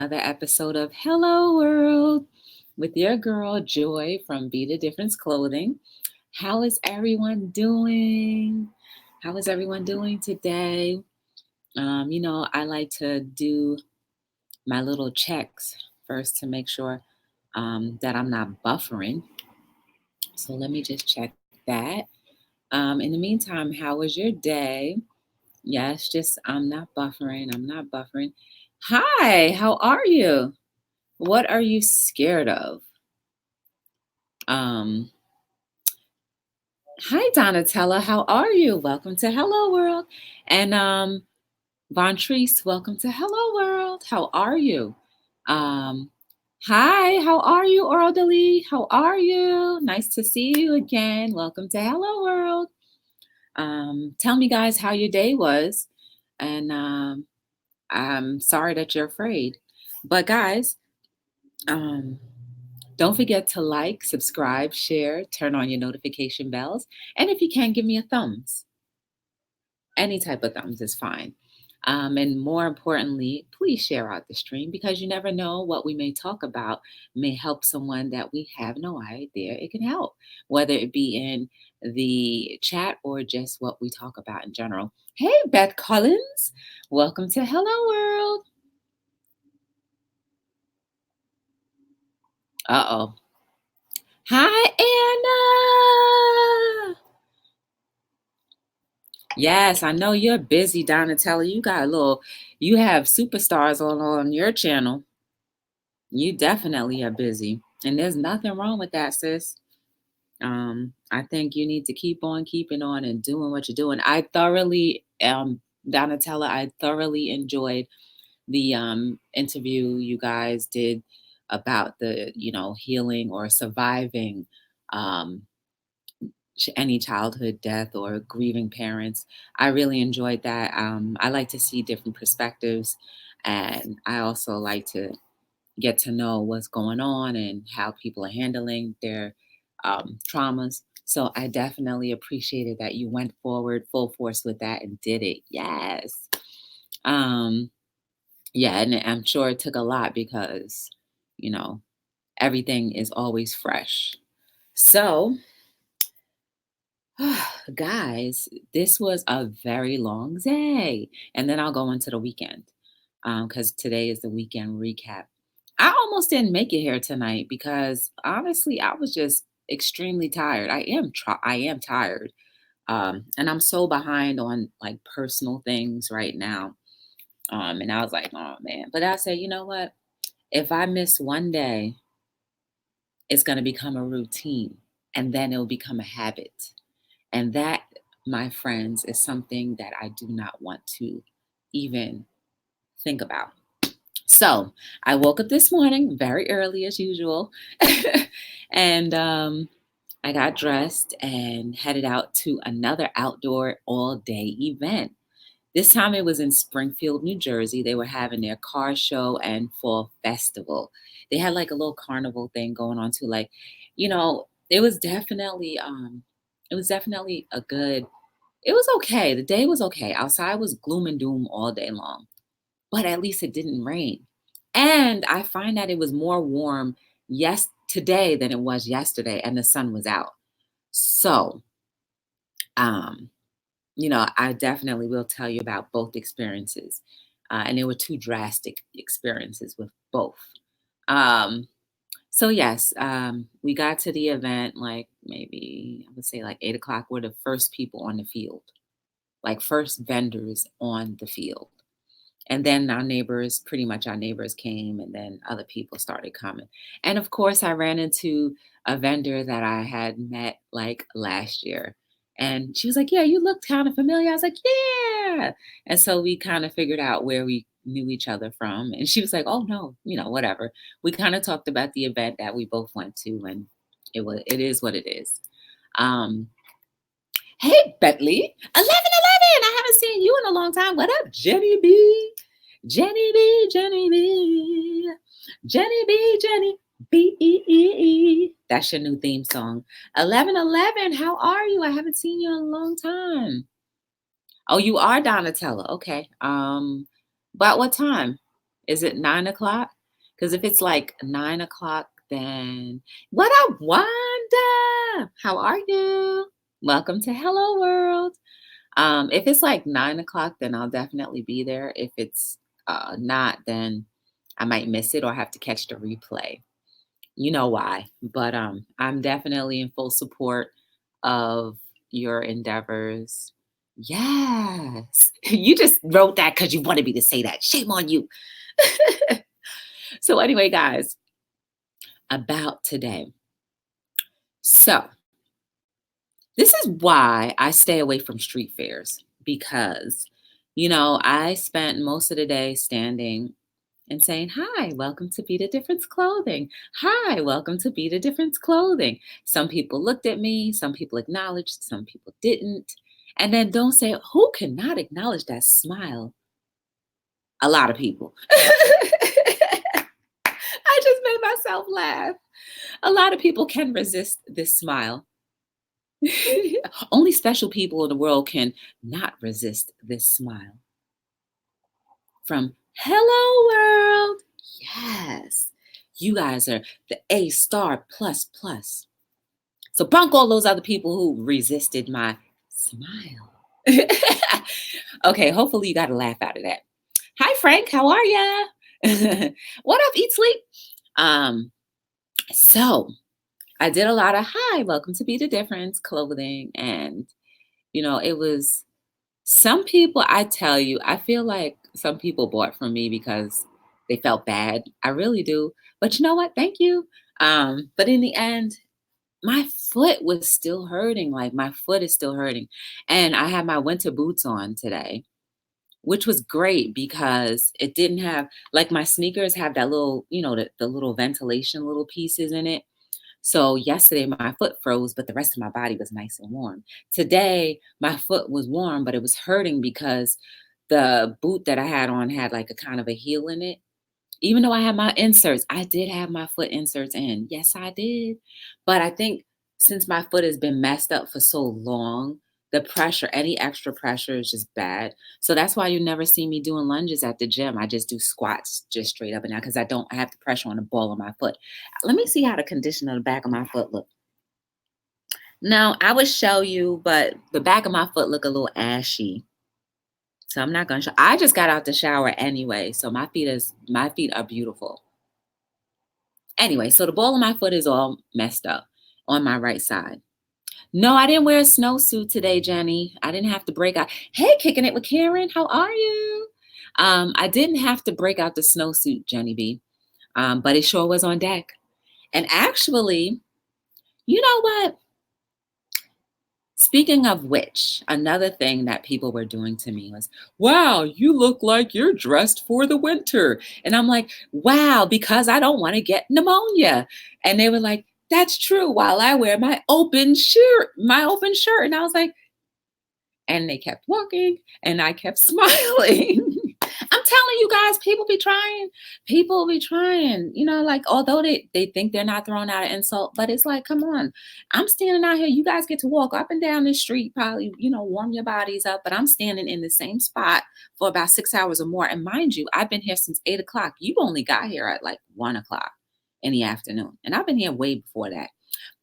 another episode of Hello World with your girl Joy from Be the Difference Clothing. How is everyone doing? How is everyone doing today? I like to do my little checks first to make sure that I'm not buffering. So let me just check that. In the meantime, how was your day? Yes, just I'm not buffering. I'm not buffering. Hi, how are you? What are you scared of? Um, Hi Donatella, how are you? Welcome to Hello World. And Von Treese, welcome to Hello World. How are you? Um, Hi, how are you, Orally? How are you? Nice to see you again. Welcome to Hello World. Tell me, guys, how your day was. And I'm sorry that you're afraid. But, guys, um, don't forget to like, subscribe, share, turn on your notification bells. And if you can, give me a thumbs. Any type of thumbs is fine. And more importantly, please share out the stream because you never know what we may talk about may help someone that we have no idea it can help, whether it be in the chat or just what we talk about in general. Hey, Beth Collins, welcome to Hello World. Uh-oh. Hi, Anna. Yes, I know you're busy, Donatella. You have superstars on your channel. You definitely are busy. And there's nothing wrong with that, sis. I think you need to keep on keeping on and doing what you're doing. Donatella, I thoroughly enjoyed the interview you guys did about the, healing or surviving um, any childhood death or grieving parents. I really enjoyed that. I like to see different perspectives, and I also like to get to know what's going on and how people are handling their traumas. So I definitely appreciated that you went forward full force with that and did it. Yes. Um, yeah, and I'm sure it took a lot because, you know, everything is always fresh. So, guys, this was a very long day. And then I'll go into the weekend because today is the weekend recap. I almost didn't make it here tonight because honestly, I was just extremely tired. I am tired. And I'm so behind on like personal things right now. And I was like, oh man. But I said, you know what? If I miss one day, it's going to become a routine and then it'll become a habit. And that, my friends, is something that I do not want to even think about. So I woke up this morning very early as usual. And I got dressed and headed out to another outdoor all day event. This time it was in Springfield, New Jersey. They were having their car show and fall festival. They had like a little carnival thing going on too. Like, it was definitely a good, it was okay. The day was okay. Outside was gloom and doom all day long, but at least it didn't rain. And I find that it was more warm today than it was yesterday, and the sun was out. So, um, I definitely will tell you about both experiences. And there were two drastic experiences with both. Um, so, yes, we got to the event like maybe, I would say like 8 o'clock. We're the first people on the field, like first vendors on the field. And then pretty much our neighbors came, and then other people started coming. And of course, I ran into a vendor that I had met like last year. And she was like, yeah, you look kind of familiar. I was like, yeah. And so we kind of figured out where we knew each other from. And she was like, oh, no, whatever. We kind of talked about the event that we both went to, and it is what it is. Um, Hey, Bentley, 1111. I haven't seen you in a long time. What up, Jenny B? Jenny B, Jenny B. Jenny B, Jenny B. That's your new theme song. 1111, how are you? I haven't seen you in a long time. Oh, you are Donatella. Okay. About what time? Is it 9 o'clock? Because if it's like 9 o'clock, then what up, Wanda? How are you? Welcome to Hello World. If it's like 9 o'clock, then I'll definitely be there. If it's not, then I might miss it or have to catch the replay. You know why. But I'm definitely in full support of your endeavors. Yes. You just wrote that because you wanted me to say that. Shame on you. So, anyway, guys, about today. So, this is why I stay away from street fairs because, I spent most of the day standing and saying, "Hi, welcome to Be the Difference Clothing. Hi, welcome to Be the Difference Clothing." Some people looked at me, some people acknowledged, some people didn't. And then don't say, who cannot acknowledge that smile? A lot of people. I just made myself laugh. A lot of people can resist this smile. Only special people in the world can not resist this smile. From Hello World. Yes. You guys are the A star plus plus. So bunk all those other people who resisted my smile. Okay, hopefully you got a laugh out of that. Hi Frank, how are ya? What up, Eat Sleep? So I did a lot of hi, welcome to Be the Difference clothing. And it was some people, I tell you, I feel like some people bought from me because they felt bad. I really do. But you know what? Thank you. But in the end, my foot was still hurting. Like my foot is still hurting. And I had my winter boots on today, which was great because it didn't have like my sneakers have that little, the little ventilation little pieces in it. So yesterday my foot froze, but the rest of my body was nice and warm. Today my foot was warm, but it was hurting because the boot that I had on had like a kind of a heel in it. Even though I had my inserts, I did have my foot inserts in. Yes, I did. But I think since my foot has been messed up for so long, the pressure, any extra pressure is just bad. So that's why you never see me doing lunges at the gym. I just do squats just straight up and down because I don't have the pressure on the ball of my foot. Let me see how the condition of the back of my foot look. Now, I would show you, but the back of my foot look a little ashy. So I'm not gonna show. I just got out the shower anyway, so my feet are beautiful. Anyway, so the ball of my foot is all messed up on my right side. No, I didn't wear a snowsuit today, Jenny. I didn't have to break out. Hey, kicking it with Karen. How are you? I didn't have to break out the snowsuit, Jenny B. But it sure was on deck. And actually, you know what? Speaking of which, another thing that people were doing to me was, wow, you look like you're dressed for the winter. And I'm like, wow, because I don't want to get pneumonia. And they were like, that's true, while I wear my open shirt. And I was like, and they kept walking and I kept smiling. I'm telling you guys, people be trying. People be trying, like although they think they're not throwing out an insult, but it's like, come on. I'm standing out here. You guys get to walk up and down the street, probably, warm your bodies up, but I'm standing in the same spot for about 6 hours or more. And mind you, I've been here since 8 o'clock. You only got here at like 1 o'clock in the afternoon. And I've been here way before that.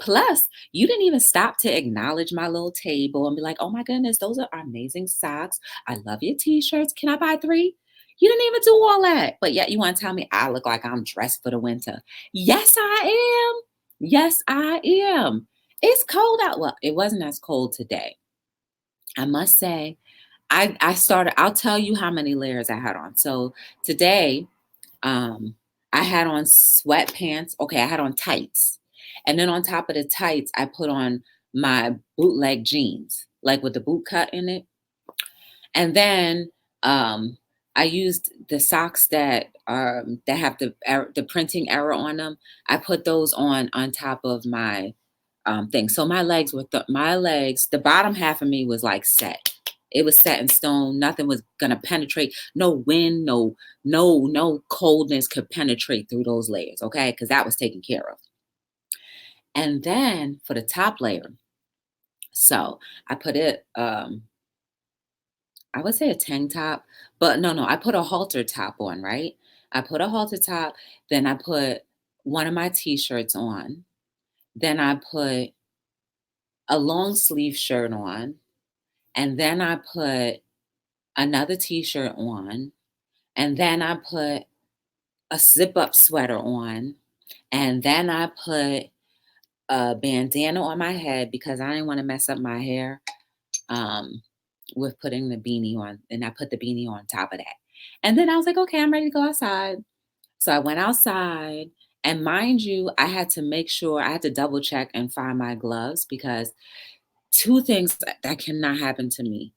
Plus, you didn't even stop to acknowledge my little table and be like, oh my goodness, those are amazing socks. I love your t-shirts. Can I buy 3? You didn't even do all that. But yet you want to tell me I look like I'm dressed for the winter. Yes, I am. Yes, I am. It's cold out. Well, it wasn't as cold today. I must say, I'll tell you how many layers I had on. So today, um, I had on sweatpants. Okay, I had on tights. And then on top of the tights, I put on my bootleg jeans, like with the boot cut in it. And then I used the socks that have the printing error on them. I put those on top of my thing. So my legs the bottom half of me was like set. It was set in stone. Nothing was gonna penetrate. No wind, no coldness could penetrate through those layers. Okay, because that was taken care of. And then for the top layer, so I put it. I would say a tank top, but no, I put a halter top on, right? I put a halter top, then I put one of my t-shirts on, then I put a long sleeve shirt on, and then I put another t-shirt on, and then I put a zip up sweater on, and then I put a bandana on my head because I didn't want to mess up my hair um, with putting the beanie on. And I put the beanie on top of that. And then I was like, okay, I'm ready to go outside. So I went outside. And mind you, I had to make sure I had to double check and find my gloves because two things that cannot happen to me.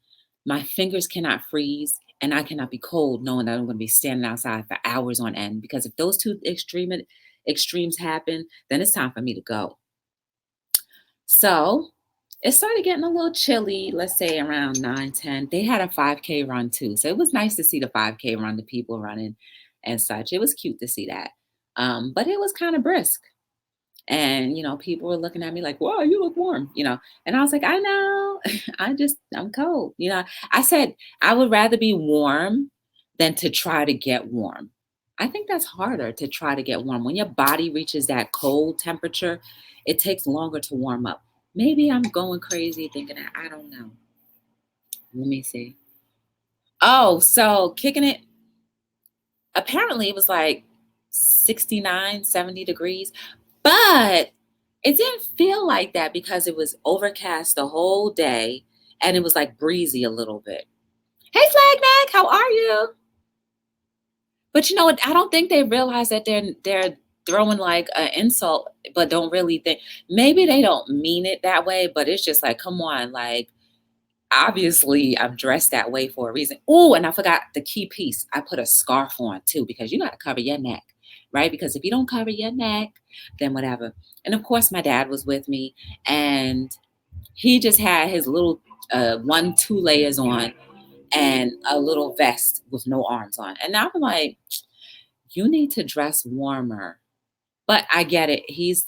My fingers cannot freeze and I cannot be cold knowing that I'm going to be standing outside for hours on end because if those two extremes happen, then it's time for me to go. So it started getting a little chilly, let's say around 9, 10. They had a 5K run too. So it was nice to see the 5K run, the people running and such. It was cute to see that. But it was kind of brisk. And, people were looking at me like, wow, you look warm. And I was like, I know, I'm cold. I said, I would rather be warm than to try to get warm. I think that's harder to try to get warm. When your body reaches that cold temperature, it takes longer to warm up. Maybe I'm going crazy thinking that. I don't know. Let me see. Oh, so kicking it. Apparently it was like 69, 70 degrees. But it didn't feel like that because it was overcast the whole day and it was like breezy a little bit. Hey, Flag Mac, how are you? But you know what? I don't think they realize that they're throwing like an insult, but don't really think. Maybe they don't mean it that way, but it's just like, come on, like obviously I'm dressed that way for a reason. Oh, and I forgot the key piece. I put a scarf on too because you got to cover your neck, right? Because if you don't cover your neck, then whatever. And of course, my dad was with me, and he just had his little 1, 2 layers on and a little vest with no arms on. And I'm like, you need to dress warmer. But I get it. His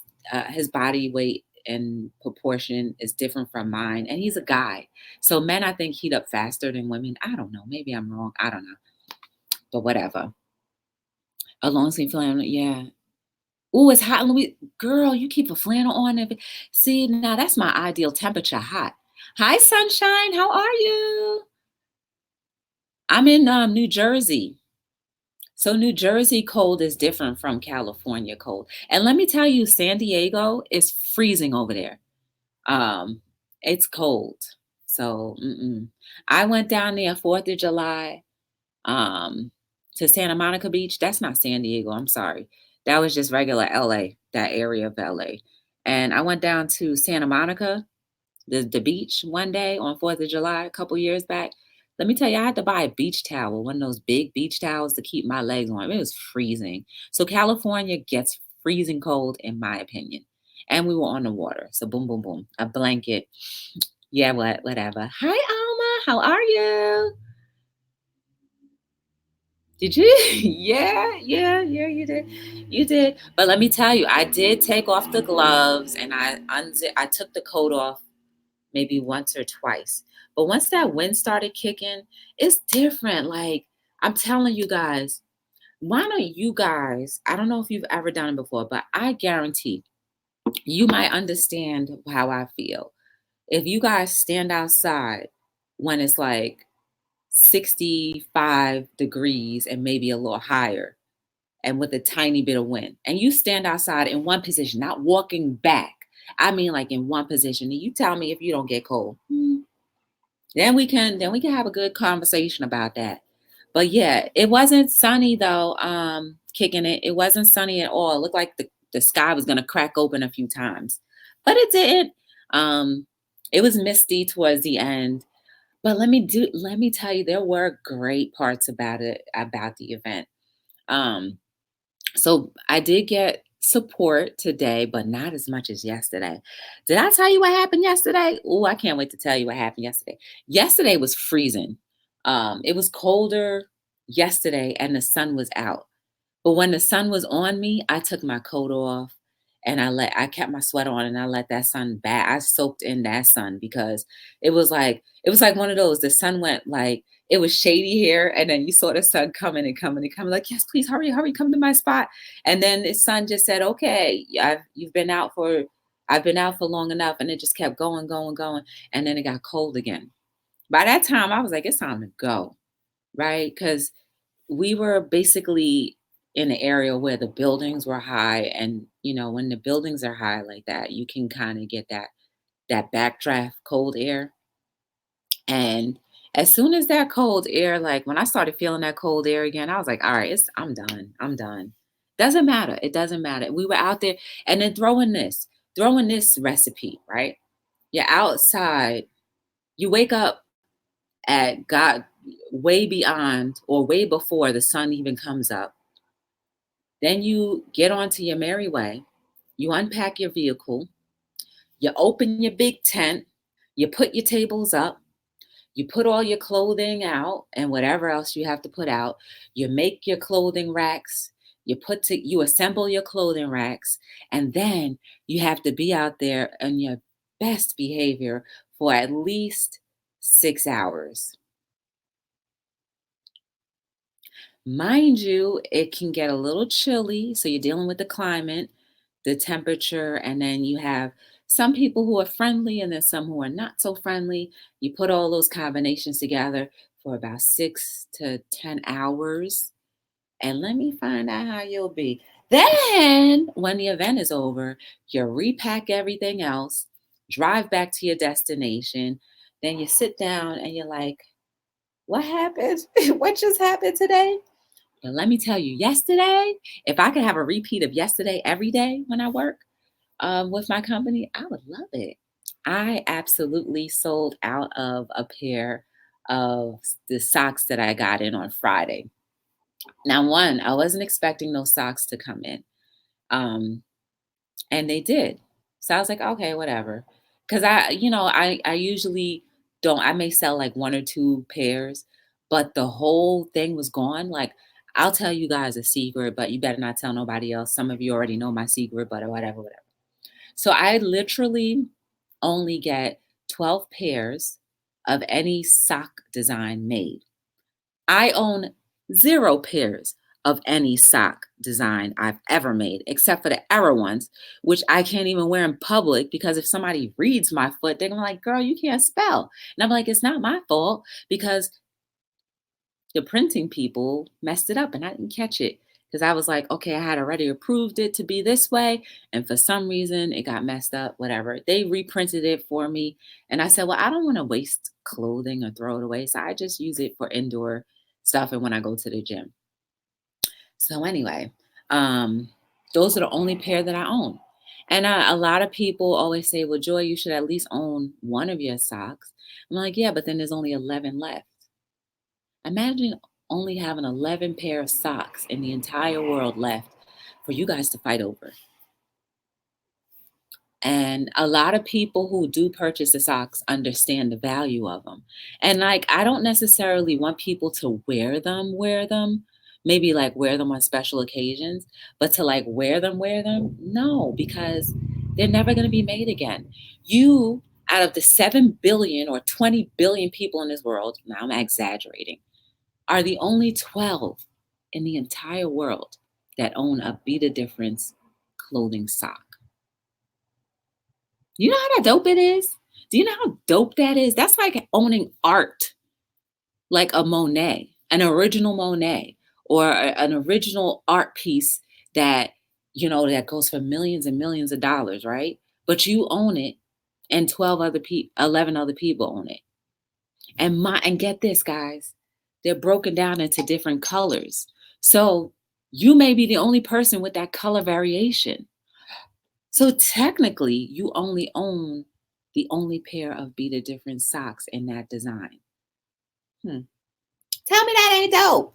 body weight and proportion is different from mine, and he's a guy. So men, I think, heat up faster than women. I don't know. Maybe I'm wrong. I don't know. But whatever. A long sleeve flannel, yeah. Oh, it's hot in Louis. Girl, you keep a flannel on. See, now that's my ideal temperature, hot. Hi, sunshine. How are you? I'm in New Jersey. So New Jersey cold is different from California cold. And let me tell you, San Diego is freezing over there. Um, it's cold. So I went down there 4th of July um, to Santa Monica Beach. That's not San Diego. I'm sorry. That was just regular LA, that area of LA. And I went down to Santa Monica, the beach one day on 4th of July a couple years back. Let me tell you, I had to buy a beach towel, one of those big beach towels to keep my legs warm. It was freezing. So California gets freezing cold, in my opinion. And we were on the water. So boom, boom, boom. A blanket. Yeah, whatever. Hi, Alma. How are you? Did you? Yeah, you did. You did. But let me tell you, I did take off the gloves and I took the coat off maybe once or twice. But once that wind started kicking, it's different. Like, I'm telling you guys, why don't you guys, I don't know if you've ever done it before, but I guarantee you might understand how I feel. If you guys stand outside when it's like 65 degrees and maybe a little higher, and with a tiny bit of wind, and you stand outside in one position, not walking back. I mean, like in one position, and you tell me if you don't get cold. Then we can have a good conversation about that. But yeah, it wasn't sunny though. Kicking it, it wasn't sunny at all. It looked like the sky was gonna crack open a few times, but it didn't. Um, it was misty towards the end. But let me tell you, there were great parts about the event. Um, so I did get support today, but not as much as yesterday. Did I tell you what happened yesterday? Oh, I can't wait to tell you what happened yesterday. Yesterday was freezing. It was colder yesterday and the sun was out. But when the sun was on me, I took my coat off and I kept my sweater on and I let that sun I soaked in that sun because it was like one of those, the sun went like it was shady here, and then you saw the sun coming and coming and coming, like, yes, please hurry, hurry, come to my spot. And then the sun just said, okay, I've been out for long enough, and it just kept going, going, going, and then it got cold again. By that time, I was like, it's time to go, right? Because we were basically in an area where the buildings were high, and when the buildings are high like that, you can kind of get that backdraft cold air. And as soon as that cold air, like when I started feeling that cold air again, I was like, all right, I'm done. I'm done. Doesn't matter. It doesn't matter. We were out there, and then throwing this recipe, right? You're outside, you wake up at God way beyond or way before the sun even comes up. Then you get onto your merry way. You unpack your vehicle. You open your big tent. You put your tables up. You put all your clothing out and whatever else you have to put out. You make your clothing racks. You assemble your clothing racks, and then you have to be out there on your best behavior for at least 6 hours. Mind you, it can get a little chilly, so you're dealing with the climate, the temperature, and then you have some people who are friendly and then some who are not so friendly. You put all those combinations together for about 6 to 10 hours, and let me find out how you'll be. Then, when the event is over, you repack everything else, drive back to your destination, then you sit down and you're like, what happened? What just happened today? But let me tell you, yesterday, if I could have a repeat of yesterday every day when I work with my company, I would love it. I absolutely sold out of a pair of the socks that I got in on Friday. Now, one, I wasn't expecting those socks to come in. Um, and they did. So I was like, okay, whatever. Cause I usually don't, I may sell like one or two pairs, but the whole thing was gone. Like, I'll tell you guys a secret, but you better not tell nobody else. Some of you already know my secret, but whatever, whatever. So I literally only get 12 pairs of any sock design made. I own 0 pairs of any sock design I've ever made, except for the error ones, which I can't even wear in public because if somebody reads my foot, they're gonna be like, girl, you can't spell. And I'm like, it's not my fault because the printing people messed it up and I didn't catch it. Because I was like, okay, I had already approved it to be this way. And for some reason, it got messed up, whatever. They reprinted it for me. And I said, well, I don't want to waste clothing or throw it away. So I just use it for indoor stuff and when I go to the gym. So anyway, um, those are the only pair that I own. And a lot of people always say, well, Joy, you should at least own one of your socks. I'm like, yeah, but then there's only 11 left. Imagine only having 11 pair of socks in the entire world left for you guys to fight over. And a lot of people who do purchase the socks understand the value of them. And like, I don't necessarily want people to wear them, maybe like wear them on special occasions, but to like wear them, no, because they're never going to be made again. You, out of the 7 billion or 20 billion people in this world, now I'm exaggerating, are the only 12 in the entire world that own a Be the Difference clothing sock. You know how that dope it is? Do you know how dope that is? That's like owning art, like a Monet, an original Monet, or an original art piece that, that goes for millions and millions of dollars, right? But you own it and 11 other people own it. And get this, guys, they're broken down into different colors. So you may be the only person with that color variation. So technically, you only own the only pair of Be the Difference socks in that design. Hmm. Tell me that ain't dope.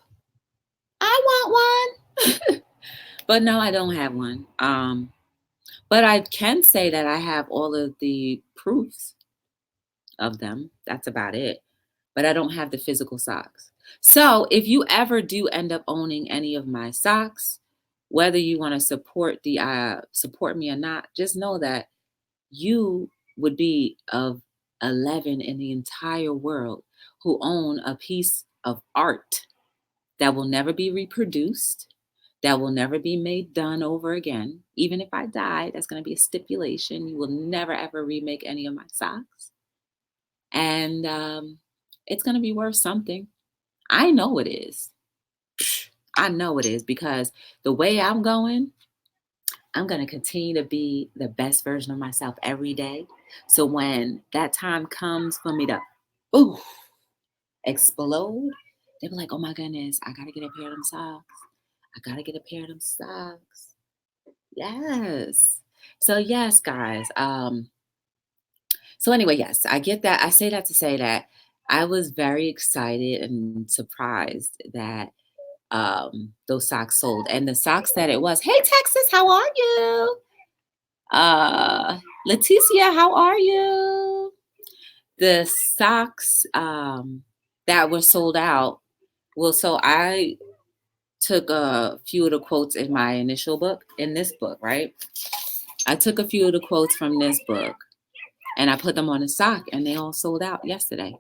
I want one. But no, I don't have one. But I can say that I have all of the proofs of them. That's about it. But I don't have the physical socks. So if you ever do end up owning any of my socks, Whether you want to support me or not, just know that you would be of 11 in the entire world who own a piece of art that will never be reproduced, that will never be made done over again. Even if I die, that's going to be a stipulation. You will never ever remake any of my socks. And it's going to be worth something. I know it is. I know it is because the way I'm going, I'm going to continue to be the best version of myself every day. So when that time comes for me to ooh, explode, they'll be like, oh my goodness, I got to get a pair of them socks. I got to get a pair of them socks. Yes. So yes, guys. So anyway, yes, I get that. I say that to say that I was very excited and surprised that those socks sold. And the socks that it was, hey Texas, how are you? Leticia, how are you? The socks that were sold out. Well, so I took a few of the quotes in my initial book, in this book, right? I took a few of the quotes from this book and I put them on a sock and they all sold out yesterday.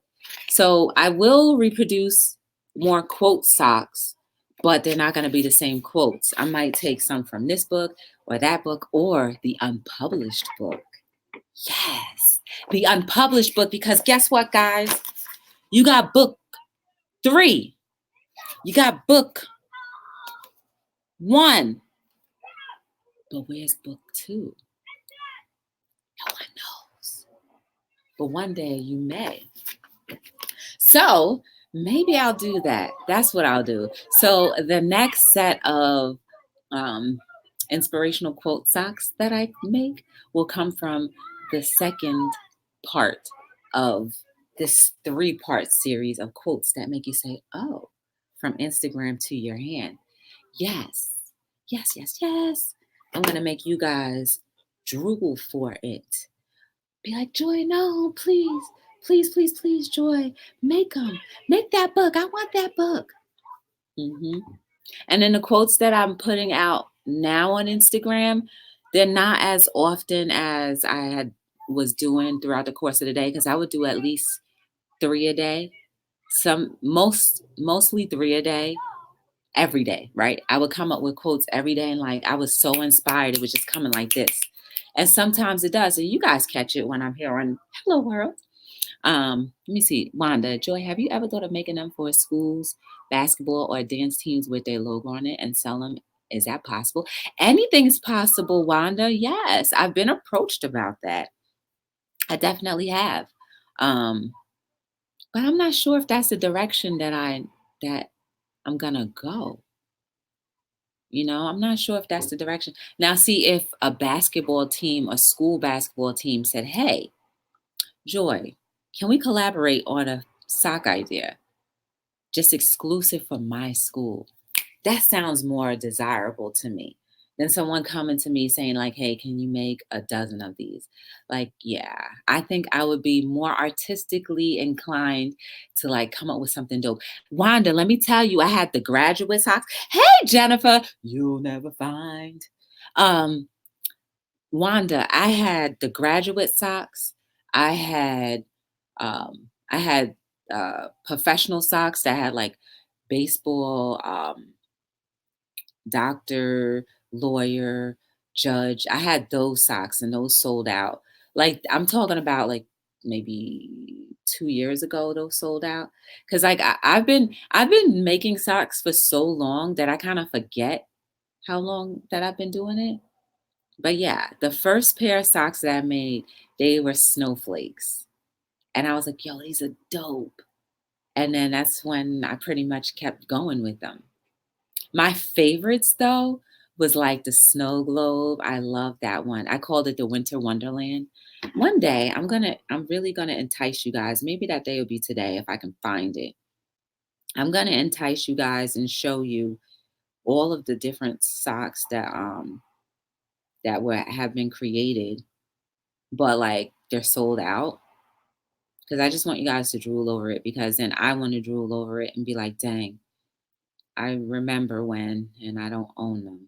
So I will reproduce more quote socks, but they're not going to be the same quotes. I might take some from this book or that book or the unpublished book. Yes, the unpublished book, because guess what, guys? You got book 3. You got book 1. But where's book 2? No one knows. But one day you may. So maybe I'll do that. That's what I'll do. So the next set of inspirational quote socks that I make will come from the second part of this 3-part series of quotes that make you say, oh, from Instagram to your hand. Yes, yes, yes, yes. I'm going to make you guys drool for it. Be like, Joy, no, please, please, please, please, Joy, make them. Make that book. I want that book. And then the quotes that I'm putting out now on Instagram, they're not as often as I was doing throughout the course of the day, because I would do at least 3 a day. Mostly 3 a day, every day, right? I would come up with quotes every day, and like I was so inspired, it was just coming like this. And sometimes it does. So you guys catch it when I'm here on Hello World. Let me see. Wanda, Joy, have you ever thought of making them for schools, basketball, or dance teams with their logo on it and sell them? Is that possible? Anything's possible, Wanda. Yes, I've been approached about that. I definitely have. But I'm not sure if that's the direction that I'm gonna go. I'm not sure if that's the direction. Now, see, if a basketball team, a school basketball team said, hey, Joy, can we collaborate on a sock idea? Just exclusive for my school. That sounds more desirable to me than someone coming to me saying like, hey, can you make a dozen of these? Like, yeah, I think I would be more artistically inclined to like come up with something dope. Wanda, let me tell you, I had the graduate socks. Hey, Jennifer, you'll never find. Wanda, I had the graduate socks. I had professional socks that had like baseball, doctor, lawyer, judge. I had those socks and those sold out. Like I'm talking about like maybe 2 years ago those sold out. Cause like I've been making socks for so long that I kind of forget how long that I've been doing it. But yeah, the first pair of socks that I made, they were snowflakes. And I was like, yo, these are dope. And then that's when I pretty much kept going with them. My favorites though was like the snow globe. I love that one. I called it the Winter Wonderland. One day I'm really gonna entice you guys. Maybe that day will be today if I can find it. I'm gonna entice you guys and show you all of the different socks that have been created, but like they're sold out. Because I just want you guys to drool over it, because then I want to drool over it and be like, dang, I remember when, and I don't own them.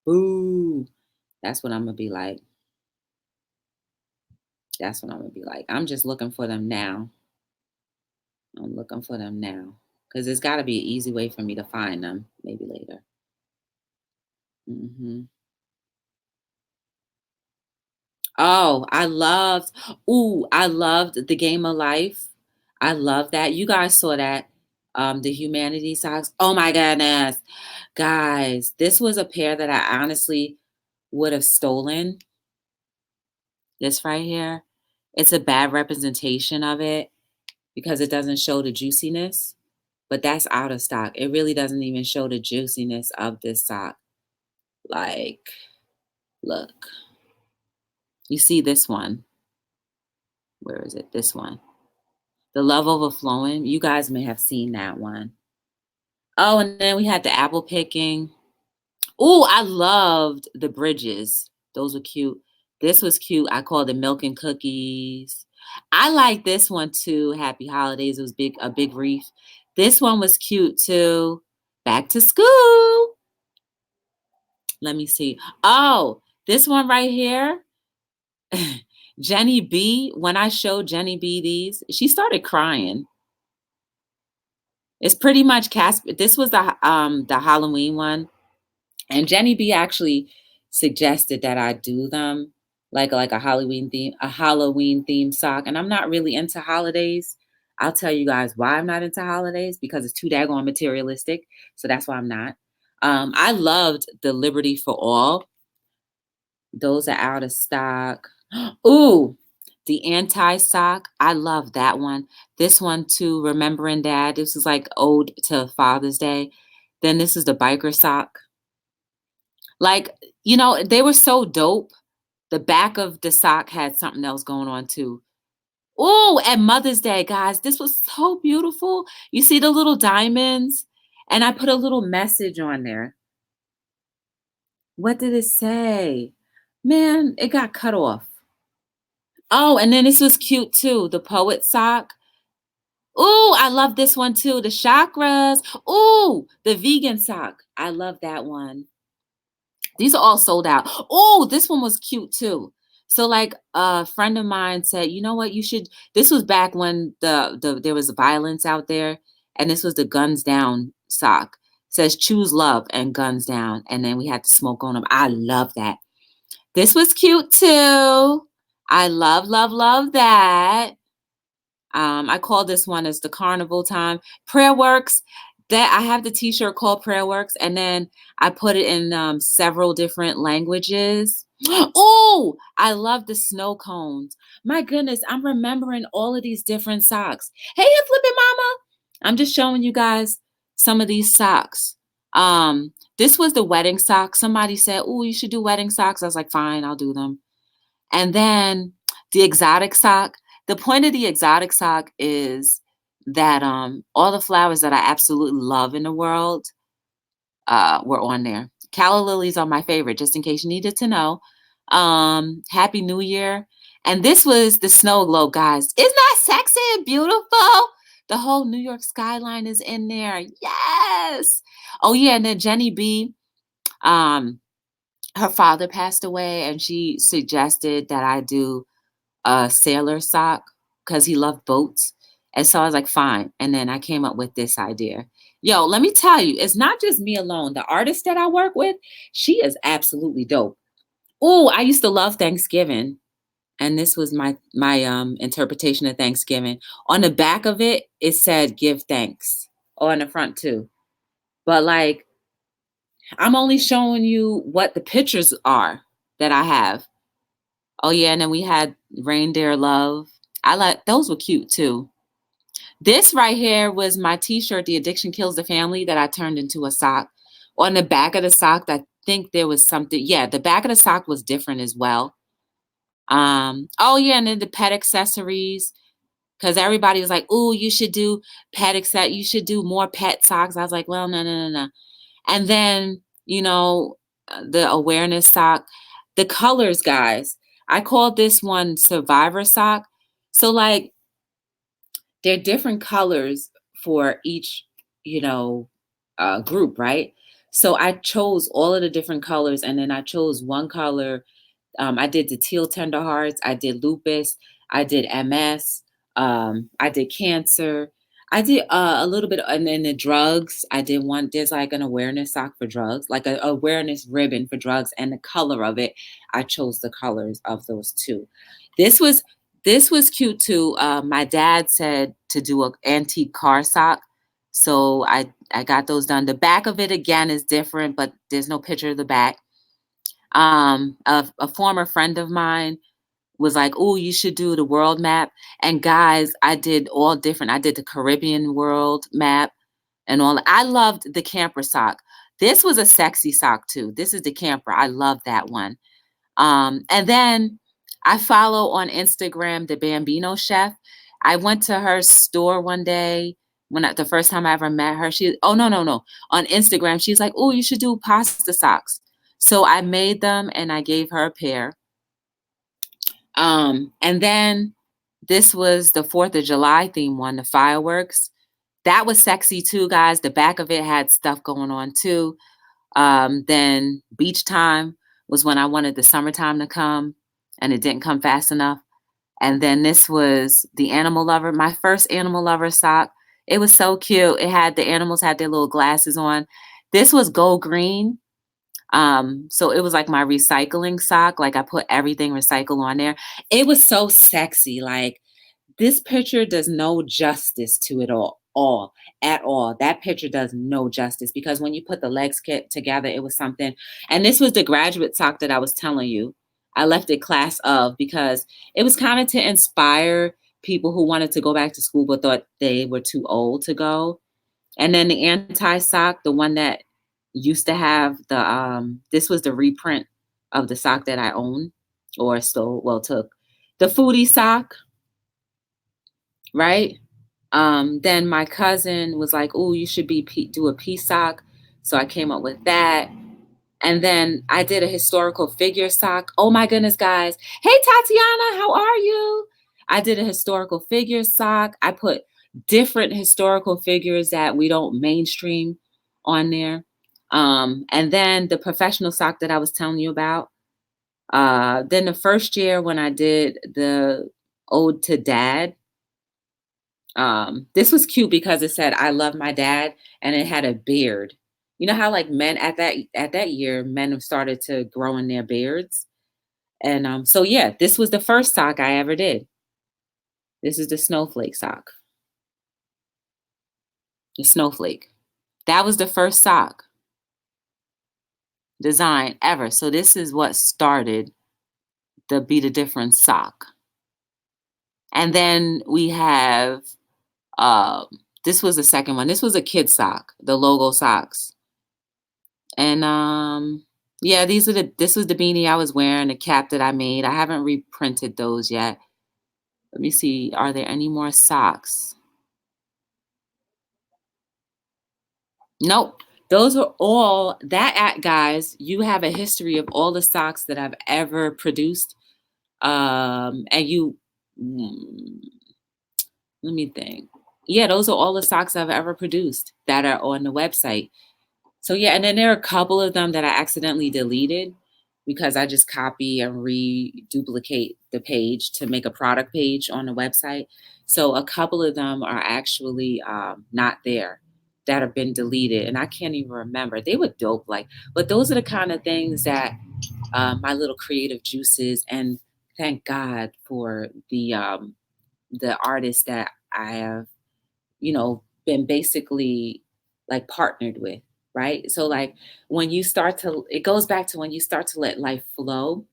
Ooh, that's what I'm gonna be like. That's what I'm gonna be like. I'm just looking for them now. I'm looking for them now. Because there's got to be an easy way for me to find them. Maybe later. hmm Oh, I loved the Game of Life. I love that. You guys saw that. The Humanity Socks. Oh my goodness. Guys, this was a pair that I honestly would have stolen. This right here. It's a bad representation of it because it doesn't show the juiciness, but that's out of stock. It really doesn't even show the juiciness of this sock. Like, look, you see this one. Where is it? This one. The Love Overflowing. You guys may have seen that one. Oh, and then we had the apple picking. Oh, I loved the bridges. Those were cute. This was cute. I called it Milk and Cookies. I like this one too. Happy Holidays. It was a big wreath. This one was cute too. Back to school. Let me see. Oh, this one right here. Jenny B. When I showed Jenny B these, she started crying. It's pretty much Casper. This was the Halloween one. And Jenny B actually suggested that I do them like a Halloween theme sock. And I'm not really into holidays. I'll tell you guys why I'm not into holidays because it's too daggone materialistic. So that's why I'm not. I loved the Liberty for All. Those are out of stock. Ooh, the anti sock. I love that one. This one too, Remembering Dad. This is like ode to Father's Day. Then this is the biker sock. Like, they were so dope. The back of the sock had something else going on too. Oh, at Mother's Day, guys, this was so beautiful. You see the little diamonds? And I put a little message on there. What did it say? Man, it got cut off. Oh, and then this was cute too. The poet sock. Ooh, I love this one too. The chakras. Ooh, the vegan sock. I love that one. These are all sold out. Oh, this one was cute too. So like a friend of mine said, you know what, you should this was back when there was violence out there, and this was the guns down sock. Says choose love and guns down. And then we had to smoke on them. I love that. This was cute too. I love, love, love that. I call this one as the carnival time. Prayer Works. That I have the T-shirt called Prayer Works, and then I put it in several different languages. Oh, I love the snow cones. My goodness, I'm remembering all of these different socks. Hey, Flippin' Mama. I'm just showing you guys some of these socks. This was the wedding sock. Somebody said, "Oh, you should do wedding socks." I was like, "Fine, I'll do them." And then the exotic sock. The point of the exotic sock is that all the flowers that I absolutely love in the world were on there. Calla lilies are my favorite, just in case you needed to know. Happy New Year. And this was the snow globe, guys. Isn't that sexy and beautiful? The whole New York skyline is in there. Yes. Oh yeah, and then Jenny B. Um, her father passed away, and she suggested that I do a sailor sock because he loved boats. And so I was like, fine. And then I came up with this idea. Yo, let me tell you, it's not just me alone. The artist that I work with, she is absolutely dope. Oh, I used to love Thanksgiving. And this was my interpretation of Thanksgiving. On the back of it, it said give thanks. Oh, on the front too. But like, I'm only showing you what the pictures are that I have. Oh yeah, and then we had Reindeer Love. I like those were cute too. This right here was my t-shirt, The Addiction Kills the Family, that I turned into a sock. On the back of the sock, I think there was something. Yeah, the back of the sock was different as well. Oh yeah, and then the pet accessories. Because everybody was like, "Oh, you should do you should do more pet socks." I was like, "Well, no, no, no, no." And then, the awareness sock, the colors, guys. I called this one Survivor sock. So like there are different colors for each, group, right? So I chose all of the different colors, and then I chose one color. I did the teal tender hearts, I did lupus, I did MS, I did cancer. I did a little bit, and then the drugs. I did one. There's like an awareness sock for drugs, like a awareness ribbon for drugs, and the color of it. I chose the colors of those two. This was this was cute too. My dad said to do an antique car sock, so I got those done. The back of it again is different, but there's no picture of the back. A former friend of mine was like, "Oh, you should do the world map." And guys, I did all different. I did the Caribbean world map and all. I loved the camper sock. This was a sexy sock too. This is the camper. I love that one. And then I follow on Instagram the Bambino chef. I went to her store one day the first time I ever met her. Oh, no. On Instagram, she's like, "Oh, you should do pasta socks." So I made them and I gave her a pair. And then this was the 4th of July theme one, the fireworks. That was sexy too, guys. The back of it had stuff going on too. Then beach time was when I wanted the summertime to come and it didn't come fast enough. And then this was the animal lover, my first animal lover sock. It was so cute. It had the animals had their little glasses on. This was gold green. So it was like my recycling sock. Like I put everything recycle on there. It was so sexy. Like this picture does no justice to it all at all. That picture does no justice because when you put the legs kit together, it was something. And this was the graduate sock that I was telling you. I left it class of because it was kind of to inspire people who wanted to go back to school but thought they were too old to go. And then the anti sock, the one that used to have this was the reprint of the sock that I own or stole, well, took. The foodie sock, right? Then my cousin was like, "Oh, you should do a peace sock." So I came up with that. And then I did a historical figure sock. Oh my goodness, guys. Hey, Tatiana, how are you? I did a historical figure sock. I put different historical figures that we don't mainstream on there. And then the professional sock that I was telling you about. Then the first year when I did the Ode to Dad, this was cute because it said "I love my dad" and it had a beard. You know how like men at that year, men have started to grow in their beards. And so yeah, this was the first sock I ever did. This is the snowflake sock. The snowflake. That was the first sock design ever. So this is what started the Be the Difference sock. And then we have um this was the second one. This was a kid sock, the logo socks. And yeah, this was the beanie I was wearing, the cap that I made. I haven't reprinted those yet. Let me see, are there any more socks? Nope. Those are all guys, you have a history of all the socks that I've ever produced. And you let me think. Yeah, those are all the socks I've ever produced that are on the website. So yeah, and then there are a couple of them that I accidentally deleted because I just copy and reduplicate the page to make a product page on the website. So a couple of them are actually not there that have been deleted, and I can't even remember. They were dope, like, but those are the kind of things that my little creative juices, and thank God for the artists that I have been basically like partnered with, right? So like it goes back to when you start to let life flow,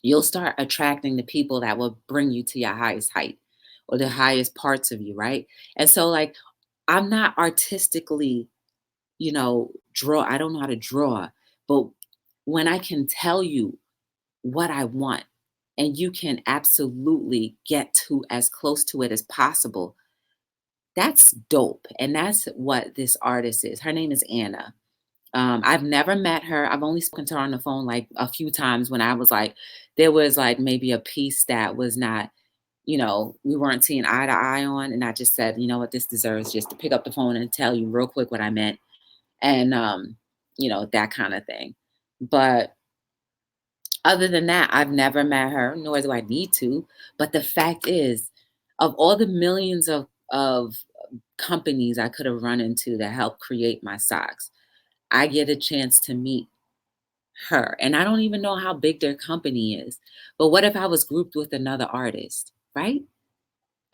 you'll start attracting the people that will bring you to your highest height or the highest parts of you, right? And so like I'm not artistically, I don't know how to draw, but when I can tell you what I want and you can absolutely get to as close to it as possible, that's dope, and that's what this artist is. Her name is Anna. I've never met her. I've only spoken to her on the phone like a few times when I was like, there was like maybe a piece that was not, we weren't seeing eye to eye on, and I just said, you know what, this deserves just to pick up the phone and tell you real quick what I meant. And that kind of thing. But other than that, I've never met her, nor do I need to. But the fact is, of all the millions of companies I could have run into that help create my socks, I get a chance to meet her. And I don't even know how big their company is. But what if I was grouped with another artist, right?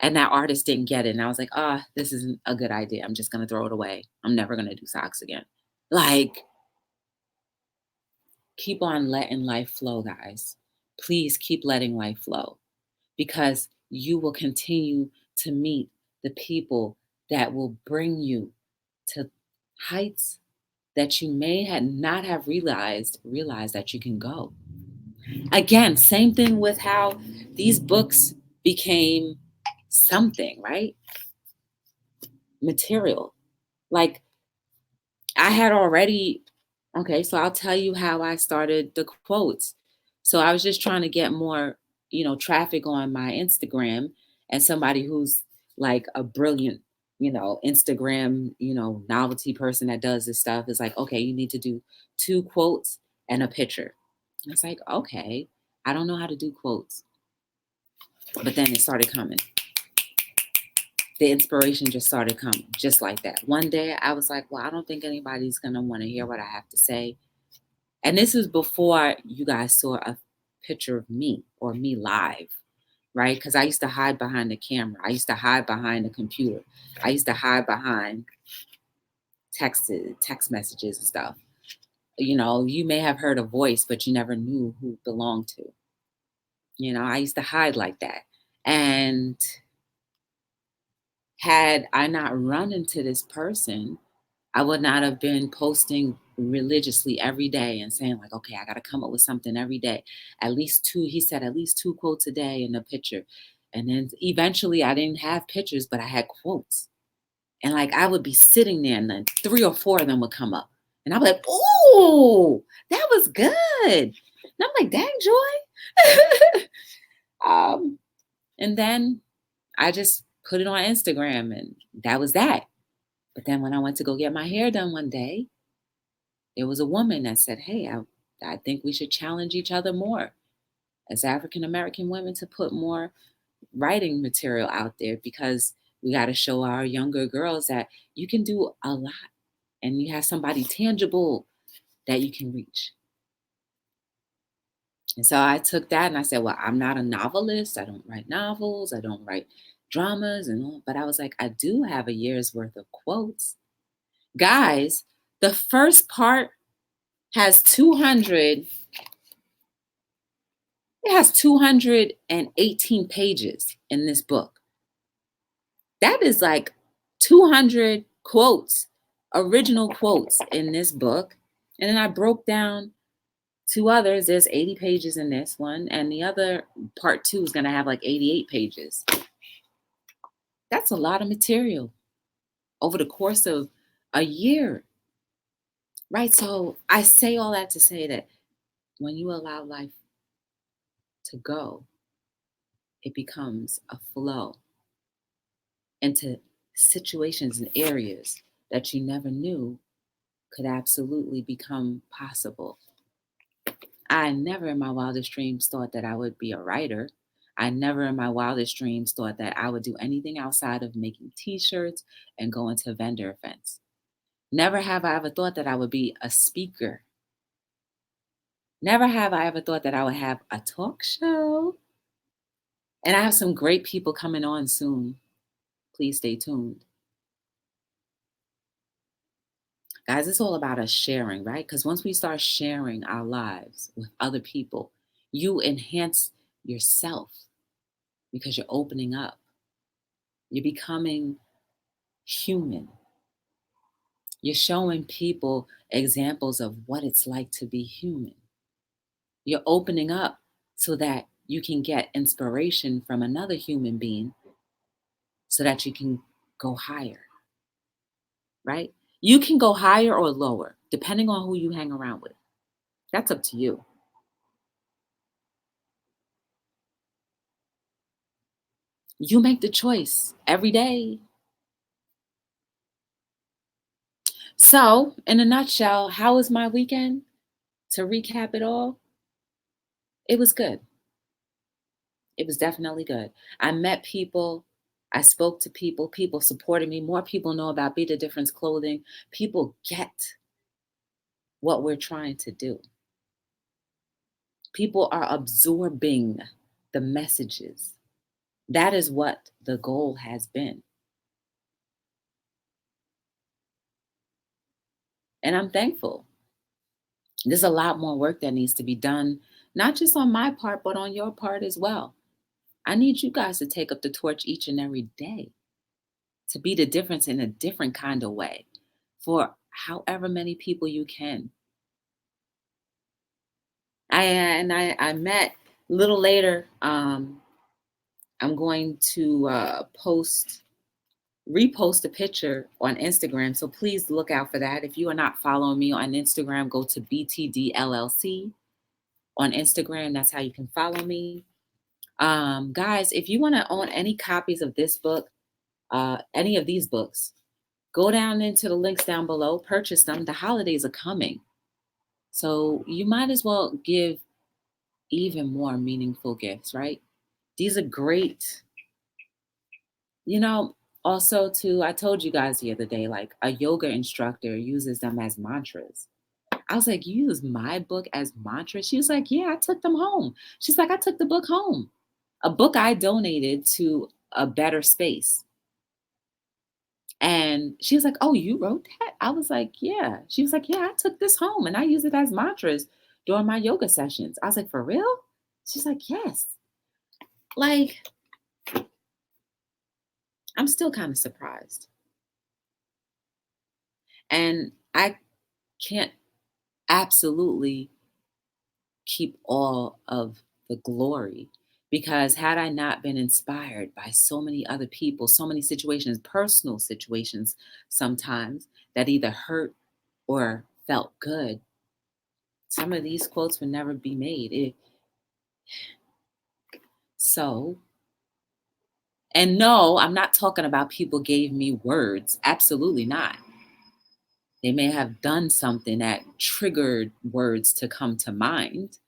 And that artist didn't get it. And I was like, this isn't a good idea. I'm just going to throw it away. I'm never going to do socks again. Like, keep on letting life flow, guys. Please keep letting life flow because you will continue to meet the people that will bring you to heights that you may had not have realized that you can go. Again, same thing with how these books became something, right? Material. Like I had already, okay, so I'll tell you how I started the quotes. So I was just trying to get more, traffic on my Instagram, and somebody who's like a brilliant, Instagram, novelty person that does this stuff is like, okay, you need to do 2 quotes and a picture. And it's like, okay, I don't know how to do quotes. But then it started coming. The inspiration just started coming, just like that. One day I was like, well, I don't think anybody's going to want to hear what I have to say. And this is before you guys saw a picture of me or me live, right? Because I used to hide behind the camera. I used to hide behind the computer. I used to hide behind text messages and stuff. You may have heard a voice, but you never knew who it belonged to. I used to hide like that. And had I not run into this person, I would not have been posting religiously every day and saying like, okay, I got to come up with something every day. At least two, he said, at least 2 quotes a day in a picture. And then eventually I didn't have pictures, but I had quotes. And like, I would be sitting there and then 3 or 4 of them would come up. And I'd be like, ooh, that was good. And I'm like, dang, Joy. And then I just put it on Instagram and that was that. But then when I went to go get my hair done one day, there was a woman that said, hey, I think we should challenge each other more as African American women to put more writing material out there because we got to show our younger girls that you can do a lot and you have somebody tangible that you can reach. And so I took that and I said, well, I'm not a novelist. I don't write novels. I don't write dramas and all. But I was like, I do have a year's worth of quotes. Guys, the first part has 218 pages in this book. That is like 200 quotes, original quotes in this book. And then I broke down 2 others. There's 80 pages in this one, and the other part 2 is going to have like 88 pages. That's a lot of material over the course of a year, right? So I say all that to say that when you allow life to go, it becomes a flow into situations and areas that you never knew could absolutely become possible. I never in my wildest dreams thought that I would be a writer. I never in my wildest dreams thought that I would do anything outside of making t-shirts and going to vendor events. Never have I ever thought that I would be a speaker. Never have I ever thought that I would have a talk show. And I have some great people coming on soon. Please stay tuned. Guys, it's all about us sharing, right? Because once we start sharing our lives with other people, you enhance yourself because you're opening up. You're becoming human. You're showing people examples of what it's like to be human. You're opening up so that you can get inspiration from another human being so that you can go higher, right? You can go higher or lower depending on who you hang around with. That's up to you. You make the choice every day. So, in a nutshell, how was my weekend? To recap it all, it was good. It was definitely good. I met people. I spoke to people. People supported me. More people know about Be the Difference clothing. People get what we're trying to do. People are absorbing the messages. That is what the goal has been. And I'm thankful. There's a lot more work that needs to be done, not just on my part, but on your part as well. I need you guys to take up the torch each and every day to be the difference in a different kind of way for however many people you can. I met a little later. I'm going to repost a picture on Instagram. So please look out for that. If you are not following me on Instagram, go to BTDLLC on Instagram. That's how you can follow me. Guys, if you want to own any copies of this book, any of these books, go down into the links down below, purchase them. The holidays are coming. So you might as well give even more meaningful gifts, right? These are great. You know, also too, I told you guys the other day, like a yoga instructor uses them as mantras. I was like, you use my book as mantras? She was like, yeah, I took them home. She's like, I took the book home. A book I donated to a better space. And she was like, oh, you wrote that? I was like, yeah. She was like, yeah, I took this home and I use it as mantras during my yoga sessions. I was like, for real? She's like, yes. Like, I'm still kind of surprised. And I can't absolutely keep all of the glory because had I not been inspired by so many other people, so many situations, personal situations sometimes that either hurt or felt good, some of these quotes would never be made. So, and no, I'm not talking about people gave me words. Absolutely not. They may have done something that triggered words to come to mind.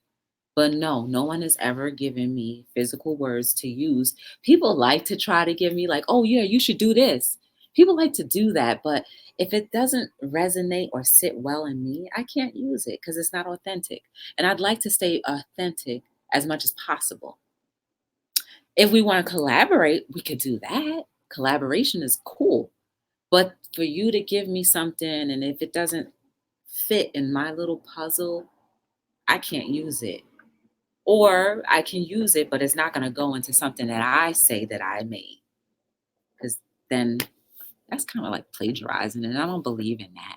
But no, no one has ever given me physical words to use. People like to try to give me, like, oh, yeah, you should do this. People like to do that. But if it doesn't resonate or sit well in me, I can't use it because it's not authentic. And I'd like to stay authentic as much as possible. If we want to collaborate, we could do that. Collaboration is cool. But for you to give me something, and if it doesn't fit in my little puzzle, I can't use it. Or I can use it, but it's not going to go into something that I say that I made. Because then that's kind of like plagiarizing, and I don't believe in that.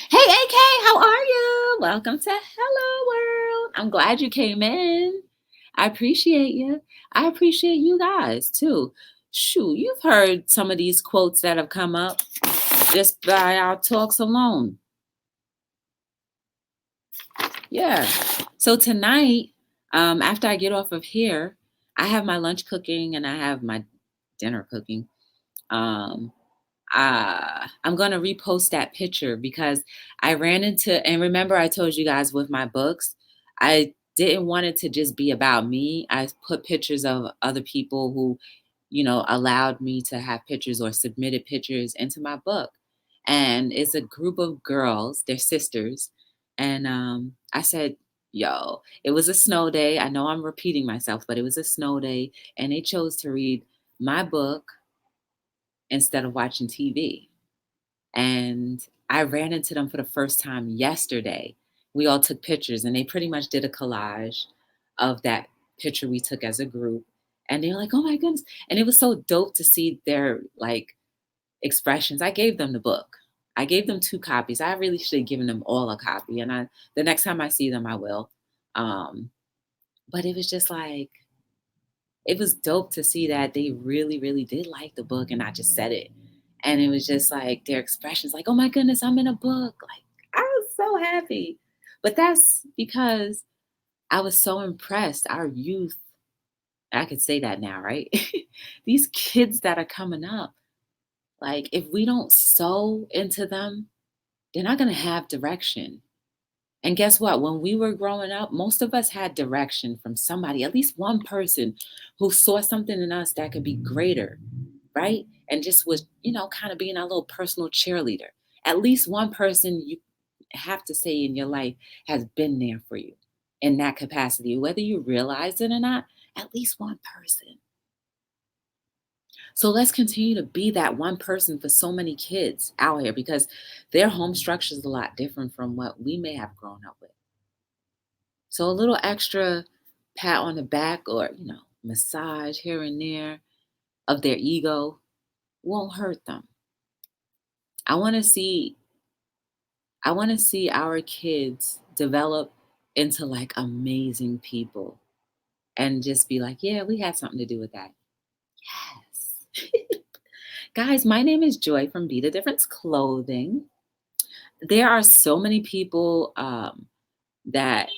Hey, AK, how are you? Welcome to Hello World. I'm glad you came in. I appreciate you. I appreciate you guys too. Shoot, you've heard some of these quotes that have come up just by our talks alone. Yeah. So tonight, after I get off of here, I have my lunch cooking and I have my dinner cooking. Um, I'm gonna repost that picture because I ran into, and remember I told you guys with my books, I didn't want it to just be about me. I put pictures of other people who, allowed me to have pictures or submitted pictures into my book. And it's a group of girls, they're sisters. And I said, yo, it was a snow day. I know I'm repeating myself, but it was a snow day. And they chose to read my book instead of watching TV. And I ran into them for the first time yesterday. We all took pictures and they pretty much did a collage of that picture we took as a group. And they're like, oh my goodness. And it was so dope to see their like expressions. I gave them the book. I gave them 2 copies. I really should have given them all a copy. And the next time I see them, I will. But it was just like, it was dope to see that they really, really did like the book and I just said it. And it was just like their expressions, like, oh my goodness, I'm in a book. Like, I was so happy. But that's because I was so impressed. Our youth, I could say that now, right? These kids that are coming up, like if we don't sow into them, they're not going to have direction. And guess what? When we were growing up, most of us had direction from somebody, at least one person who saw something in us that could be greater, right? And just was, kind of being our little personal cheerleader. At least one person you have to say in your life has been there for you in that capacity, whether you realize it or not, at least one person. So let's continue to be that one person for so many kids out here because their home structure is a lot different from what we may have grown up with. So a little extra pat on the back or, massage here and there of their ego won't hurt them. I want to see I want to see our kids develop into like amazing people and just be like, yeah, we had something to do with that. Yes. Guys, my name is Joy from Be the Difference Clothing. There are so many people that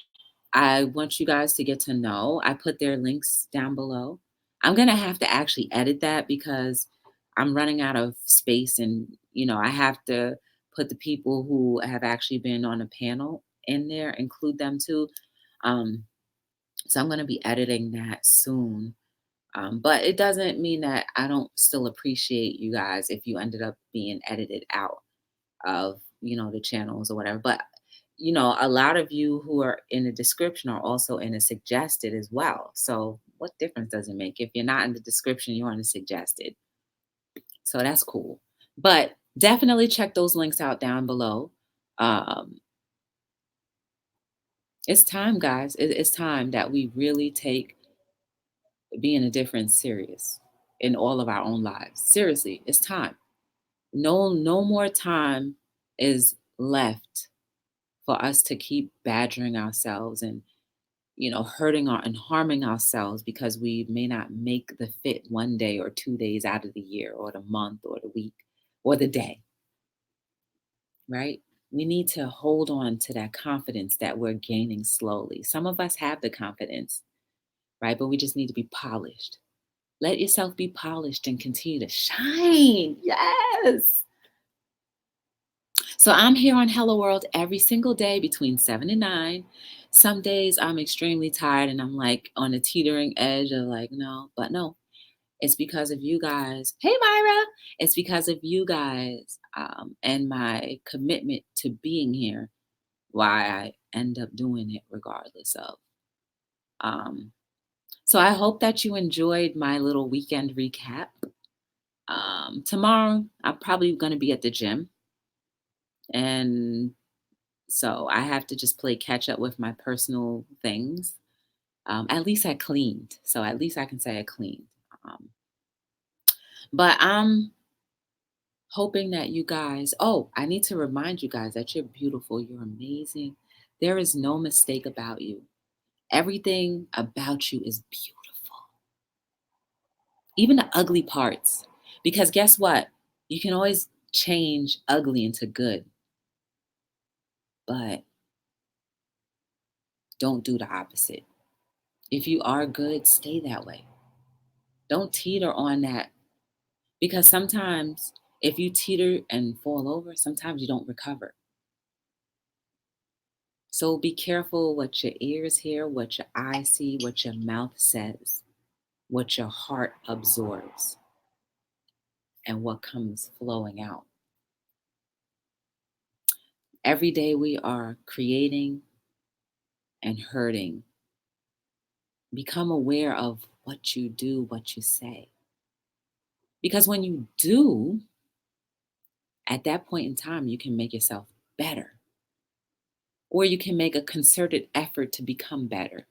I want you guys to get to know. I put their links down below. I'm going to have to actually edit that because I'm running out of space and, I have to put the people who have actually been on a panel in there, include them too. Um, so I'm going to be editing that soon. But it doesn't mean that I don't still appreciate you guys if you ended up being edited out of, the channels or whatever. But a lot of you who are in the description are also in the suggested as well. So what difference does it make? If you're not in the description, you're on the suggested. So that's cool. But definitely check those links out down below. Um, it's time, guys. It's time that we really take being a difference serious in all of our own lives. Seriously, it's time. No more time is left for us to keep badgering ourselves and hurting and harming ourselves because we may not make the fit one day or 2 days out of the year or the month or the week or the day, right? We need to hold on to that confidence that we're gaining slowly. Some of us have the confidence, right? But we just need to be polished. Let yourself be polished and continue to shine. Yes. So I'm here on Hello World every single day between 7 and 9. Some days I'm extremely tired and I'm like on a teetering edge of like, no, but no, it's because of you guys. Hey, Myra. It's because of you guys and my commitment to being here, why I end up doing it regardless of. So I hope that you enjoyed my little weekend recap. Tomorrow, I'm probably going to be at the gym. And so I have to just play catch up with my personal things. At least I cleaned. So at least I can say I cleaned. But I'm hoping that you guys, I need to remind you guys that you're beautiful. You're amazing. There is no mistake about you. Everything about you is beautiful. Even the ugly parts. Because guess what? You can always change ugly into good. But don't do the opposite. If you are good, stay that way. Don't teeter on that. Because sometimes if you teeter and fall over, sometimes you don't recover. So be careful what your ears hear, what your eyes see, what your mouth says, what your heart absorbs, and what comes flowing out. Every day we are creating and hurting. Become aware of what you do, what you say. Because when you do, at that point in time, you can make yourself better. Or you can make a concerted effort to become better.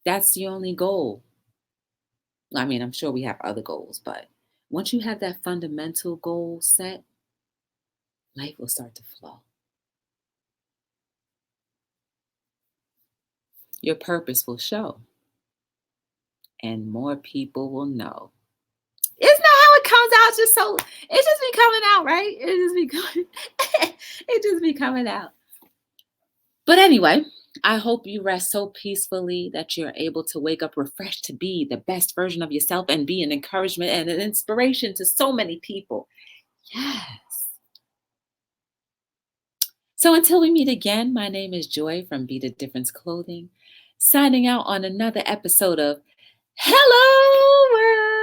That's the only goal. I mean, I'm sure we have other goals, but once you have that fundamental goal set, life will start to flow. Your purpose will show, and more people will know. Isn't that how it comes out? It just be coming out, right? It just be coming out. But anyway, I hope you rest so peacefully that you're able to wake up refreshed to be the best version of yourself and be an encouragement and an inspiration to so many people. Yes. So until we meet again, my name is Joy from Be the Difference Clothing, signing out on another episode of Hello World.